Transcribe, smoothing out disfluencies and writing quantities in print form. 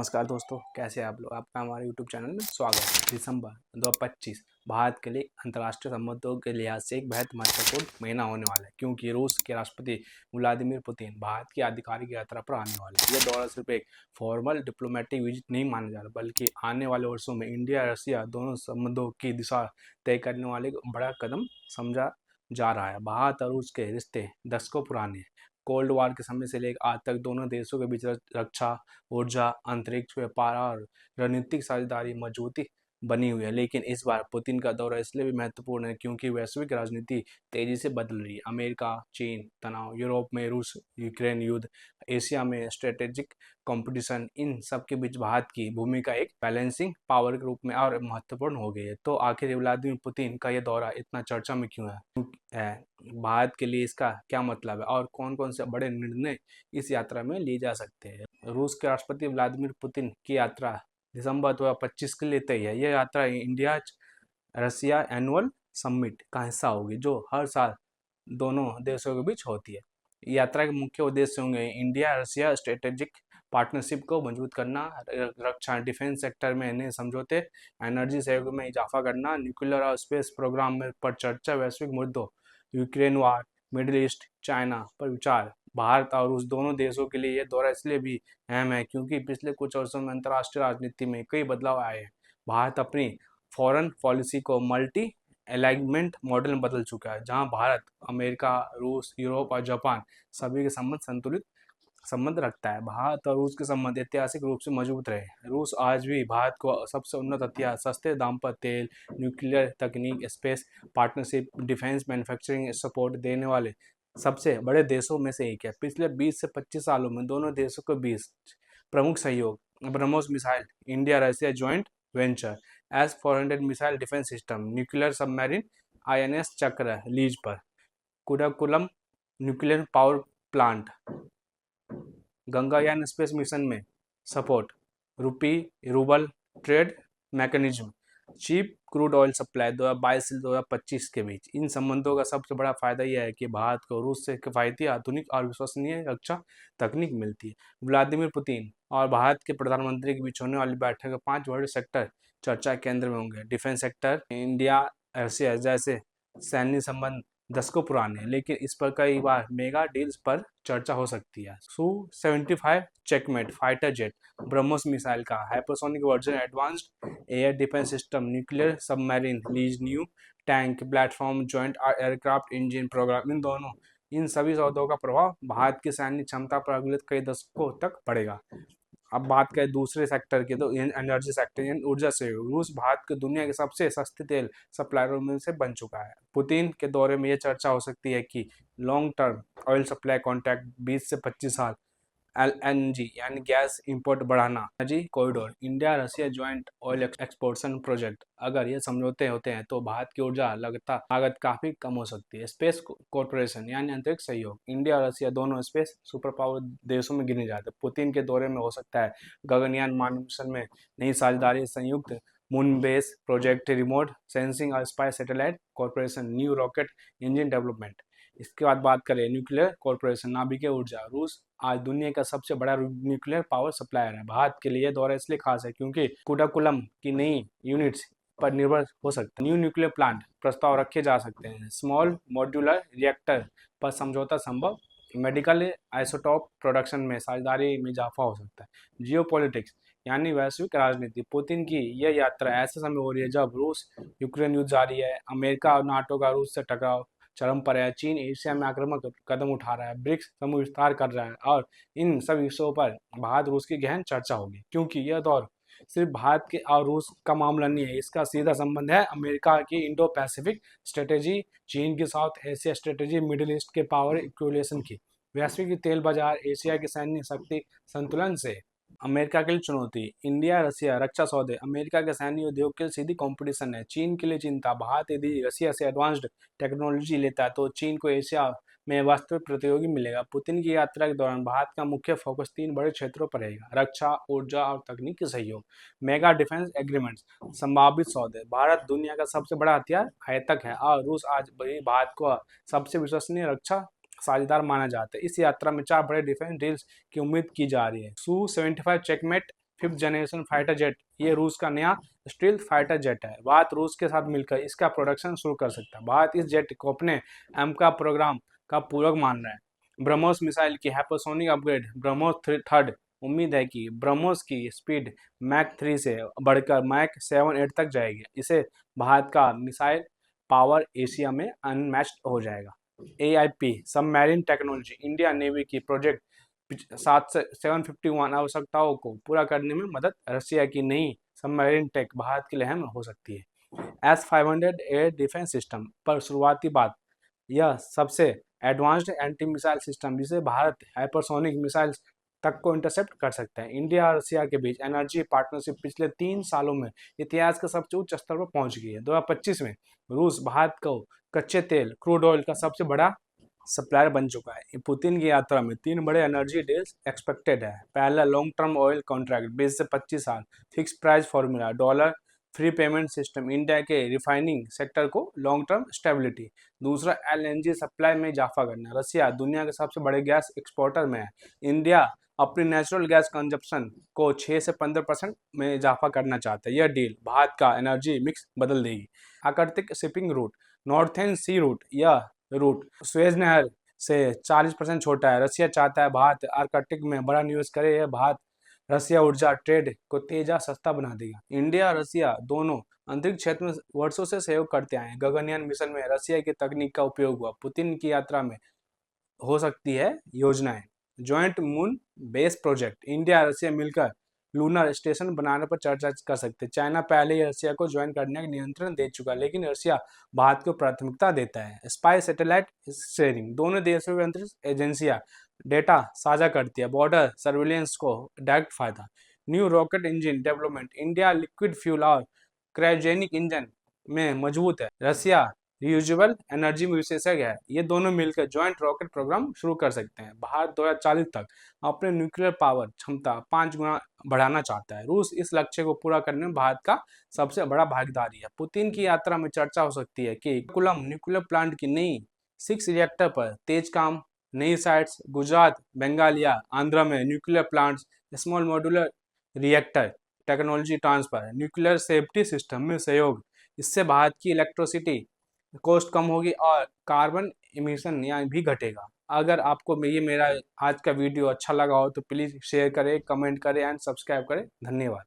नमस्कार दोस्तों, कैसे हैं आप लोग। आपका हमारे यूट्यूब चैनल में स्वागत है। दिसंबर 2025 भारत के लिए अंतर्राष्ट्रीय संबंधों के लिहाज से एक बेहद महत्वपूर्ण महीना होने वाला है, क्योंकि रूस के राष्ट्रपति व्लादिमीर पुतिन भारत की आधिकारिक यात्रा पर आने वाले हैं। यह दौरा सिर्फ एक फॉर्मल डिप्लोमेटिक विजिट नहीं माना जा रहा, बल्कि आने वाले वर्षों में इंडिया रसिया दोनों संबंधों की दिशा तय करने वाले एक बड़ा कदम समझा जा रहा है। भारत और रूस के रिश्ते दशकों पुराने हैं। कोल्ड वॉर के समय से लेकर आज तक दोनों देशों के बीच रक्षा, ऊर्जा, अंतरिक्ष व्यापार और रणनीतिक साझेदारी मजबूती बनी हुई है। लेकिन इस बार पुतिन का दौरा इसलिए भी महत्वपूर्ण है क्योंकि वैश्विक राजनीति तेजी से बदल रही है। अमेरिका चीन तनाव, यूरोप में रूस यूक्रेन युद्ध, एशिया में स्ट्रेटेजिक कंपटीशन, इन सब के बीच भारत की भूमिका एक बैलेंसिंग पावर के रूप में और महत्वपूर्ण हो गई है। तो आखिर व्लादिमीर पुतिन का यह दौरा इतना चर्चा में क्यों है? भारत के लिए इसका क्या मतलब है और कौन कौन से बड़े निर्णय इस यात्रा में लिए जा सकते हैं? रूस के राष्ट्रपति व्लादिमीर पुतिन की यात्रा दिसंबर 2025 के लिए तय है। यह यात्रा इंडिया रसिया एनुअल समिट का हिस्सा होगी, जो हर साल दोनों देशों के बीच होती है। यात्रा के मुख्य उद्देश्य होंगे इंडिया रसिया स्ट्रेटेजिक पार्टनरशिप को मजबूत करना, रक्षा डिफेंस सेक्टर में नए समझौते, एनर्जी सहयोग में इजाफा करना, न्यूक्लियर और स्पेस प्रोग्राम में पर चर्चा, वैश्विक मुद्दों यूक्रेन वार, मिडिल ईस्ट, चाइना पर विचार। भारत और रूस दोनों देशों के लिए यह दौरा इसलिए भी अहम है क्योंकि पिछले कुछ वर्षों में अंतर्राष्ट्रीय राजनीति में कई बदलाव आए हैं। भारत अपनी फॉरेन पॉलिसी को मल्टी अलाइनमेंट मॉडल में बदल चुका है, जहां भारत अमेरिका, रूस, यूरोप और जापान सभी के संबंध संतुलित संबंध रखता है। भारत और रूस के संबंध ऐतिहासिक रूप से मजबूत रहे। रूस आज भी भारत को सबसे उन्नत हथियार, सस्ते दाम पर तेल, न्यूक्लियर तकनीक, space partnership, defence manufacturing support देने वाले सबसे बड़े देशों में से एक है। पिछले 20 से 25 सालों में दोनों देशों के बीच प्रमुख सहयोग: BrahMos missile, India Russia joint venture, S-400 missile defence system, nuclear submarine INS Chakra lease पर, Kudankulam nuclear power plant, Gaganyaan space mission में support, rouble trade mechanism, cheap crude oil supply 2022 से 2025 के बीच। इन संबंधों का सबसे बड़ा फायदा यह है कि भारत को रूस से किफायती, आधुनिक और विश्वसनीय रक्षा तकनीक मिलती है। व्लादिमीर पुतिन और भारत के प्रधानमंत्री के बीच होने वाली बैठक में 5 बड़े सेक्टर चर्चा केंद्र में होंगे। डिफेंस सेक्टर, इंडिया रशिया जैसे सैन्य संबंध दशकों पुराने हैं, लेकिन इस पर कई बार मेगा डील्स पर चर्चा हो सकती है। Su-75 checkmate fighter jet, BrahMos missile का hypersonic version, advanced air defence system, nuclear submarine lease, new tank platform, joint aircraft engine programme, इन सभी सौदों का प्रभाव भारत की सैन्य क्षमता पर अगले कई दशकों तक पड़ेगा। अब बात करें दूसरे सेक्टर की, तो एनर्जी सेक्टर यानी ऊर्जा से रूस भारत के दुनिया के सबसे सस्ते तेल सप्लायरों में से बन चुका है। पुतिन के दौरे में यह चर्चा हो सकती है कि long term oil supply contract 20 से 25 साल, LNG यानी गैस इंपोर्ट बढ़ाना, energy corridor, India Russia joint oil exploration project. अगर ये समझौते होते हैं तो भारत की ऊर्जा लागत काफी कम हो सकती है। स्पेस कॉर्पोरेशन यानी अंतरिक्ष सहयोग, इंडिया और रशिया दोनों स्पेस सुपर पावर देशों में गिने जाते हैं। पुतिन के दौरे में हो सकता है गगनयान मानव मिशन में नई साझेदारी, संयुक्त moon base project, remote sensing और spy satellite corporation, new rocket engine development. इसके बाद बात करें न्यूक्लियर कॉर्पोरेशन, नाभिकीय ऊर्जा। रूस आज दुनिया का सबसे बड़ा न्यूक्लियर पावर सप्लायर है। भारत के लिए दौरा इसलिए खास है क्योंकि कुडाकुलम की नई यूनिट्स पर निर्भर हो सकता है। न्यू न्यूक्लियर प्लांट प्रस्ताव रखे जा सकते हैं। स्मॉल मॉड्यूलर रिएक्टर पर समझौता संभव। मेडिकल आइसोटॉप प्रोडक्शन में साझेदारी में इजाफा हो सकता है। जियोपॉलिटिक्स यानी वैश्विक राजनीति, पुतिन की यह यात्रा ऐसे समय हो रही है जब रूस यूक्रेन युद्ध जारी है, अमेरिका और नाटो का रूस से टकराव चरम पर है, चीन एशिया में आक्रामक कदम उठा रहा है, ब्रिक्स समूह विस्तार कर रहा है, और इन सब विषयों पर भारत रूस की गहन चर्चा होगी। क्योंकि यह दौर सिर्फ भारत के और रूस का मामला नहीं है, इसका सीधा संबंध है अमेरिका की इंडो पैसिफिक स्ट्रेटेजी, चीन की south Asia strategy, middle east के पावर इक्विलेशन की, वैश्विक तेल बाजार, एशिया के सैन्य शक्ति संतुलन से। अमेरिका के लिए चुनौती, इंडिया रशिया रक्षा सौदे, अमेरिका के सैन्य उद्योग के लिए सीधी कंपटीशन है। चीन के लिए चिंता, भारत यदि रशिया से एडवांस्ड टेक्नोलॉजी लेता है तो चीन को एशिया में वास्तविक प्रतियोगी मिलेगा। पुतिन की यात्रा के दौरान भारत का मुख्य फोकस 3 बड़े क्षेत्रों पर रहेगा: रक्षा, ऊर्जा और तकनीकी सहयोग। मेगा डिफेंस एग्रीमेंट्स, संभावित सौदे। भारत दुनिया का सबसे बड़ा हथियार आयातक है और रूस आज भी भारत को सबसे विश्वसनीय रक्षा साझेदार माना जाता है। इस यात्रा में 4 बड़े डिफेंस डील्स की उम्मीद की जा रही है। Su-75 checkmate 5th generation fighter jet, ये रूस का नया स्टील्थ फाइटर जेट है। भारत रूस के साथ मिलकर इसका प्रोडक्शन शुरू कर सकता है। भारत इस जेट को अपने एमका प्रोग्राम का पूरक मान रहा है। ब्रह्मोस मिसाइल की हाइपरसोनिक अपग्रेड ब्रह्मोस थर्ड, उम्मीद है कि ब्रह्मोस की स्पीड मैक 3 से बढ़कर मैक 7-8 तक जाएगी। इसे भारत का मिसाइल पावर एशिया में अनमैच्ड हो जाएगा। AIP submarine technology, India navy की प्रोजेक्ट 751 आवश्यकताओं को पूरा करने में मदद। रशिया की नई सबमरीन टेक भारत के लिए अहम हो सकती है। S-500 एयर डिफेंस सिस्टम पर शुरुआती बात, यह सबसे एडवांस्ड एंटी मिसाइल सिस्टम जिसे भारत हाइपरसोनिक मिसाइल तक को इंटरसेप्ट कर सकता है। इंडिया और रशिया के बीच एनर्जी पार्टनरशिप पिछले 3 सालों में इतिहास के सबसे उच्च स्तर पर पहुंच गई है। 2025 में रूस भारत को कच्चे तेल क्रूड ऑयल का सबसे बड़ा सप्लायर बन चुका है। पुतिन की यात्रा में 3 बड़े एनर्जी डील्स एक्सपेक्टेड है। पहला लॉन्ग टर्म ऑयल कॉन्ट्रैक्ट 20 से 25 साल, fix price formula, dollar free payment system, India के रिफाइनिंग सेक्टर को लॉन्ग टर्म स्टेबिलिटी। दूसरा LNG सप्लाई में इजाफा करना, रशिया दुनिया के सबसे बड़े गैस एक्सपोर्टर में है। इंडिया अपनी नेचुरल गैस कंजप्शन को 6 से 15% में इजाफा करना चाहता है। यह डील भारत का एनर्जी मिक्स बदल देगी। आर्कटिक शिपिंग रूट, नॉर्थर्न सी रूट, यह रूट सुएज नहर से 40% छोटा है। रशिया चाहता है भारत आर्कटिक में बड़ा निवेश करे। यह भारत रशिया ऊर्जा ट्रेड को तेज और सस्ता बना देगा। इंडिया और रशिया दोनों अंतरिक्ष क्षेत्र में वर्षों से सहयोग करते आए हैं। गगनयान मिशन में रशिया की तकनीक का उपयोग हुआ। पुतिन की यात्रा में हो सकती है योजनाएं। Joint moon base project, India और रशिया मिलकर लूनर स्टेशन बनाने पर चर्चा कर सकते हैं। चाइना पहले ही रशिया को ज्वाइन करने का नियंत्रण दे चुका है, लेकिन रशिया भारत को प्राथमिकता देता है। स्पाई सैटेलाइट शेयरिंग, दोनों देशों की अंतरिक्ष एजेंसियां डेटा साझा करती है। बॉर्डर सर्विलेंस को डायरेक्ट फायदा। New rocket engine development, India liquid fuel और क्रायोजेनिक इंजन में मजबूत है। रशिया रियूजेबल एनर्जी में विशेषज्ञ है। ये दोनों मिलकर ज्वाइंट रॉकेट प्रोग्राम शुरू कर सकते हैं। भारत 2040 तक अपने न्यूक्लियर पावर क्षमता 5 गुना बढ़ाना चाहता है। रूस इस लक्ष्य को पूरा करने में भारत का सबसे बड़ा भागीदारी है। पुतिन की यात्रा में चर्चा हो सकती है कि कुलम न्यूक्लियर प्लांट की नई 6 रिएक्टर पर तेज काम, नई साइट्स गुजरात, बंगालिया, आंध्र में nuclear plants, small modular reactor technology transfer, nuclear safety system में सहयोग। इससे भारत की इलेक्ट्रिसिटी कॉस्ट कम होगी और कार्बन इमिशन यहाँ भी घटेगा। अगर आपको ये मेरा आज का वीडियो अच्छा लगा हो तो प्लीज़ शेयर करें, कमेंट करें एंड सब्सक्राइब करें। धन्यवाद।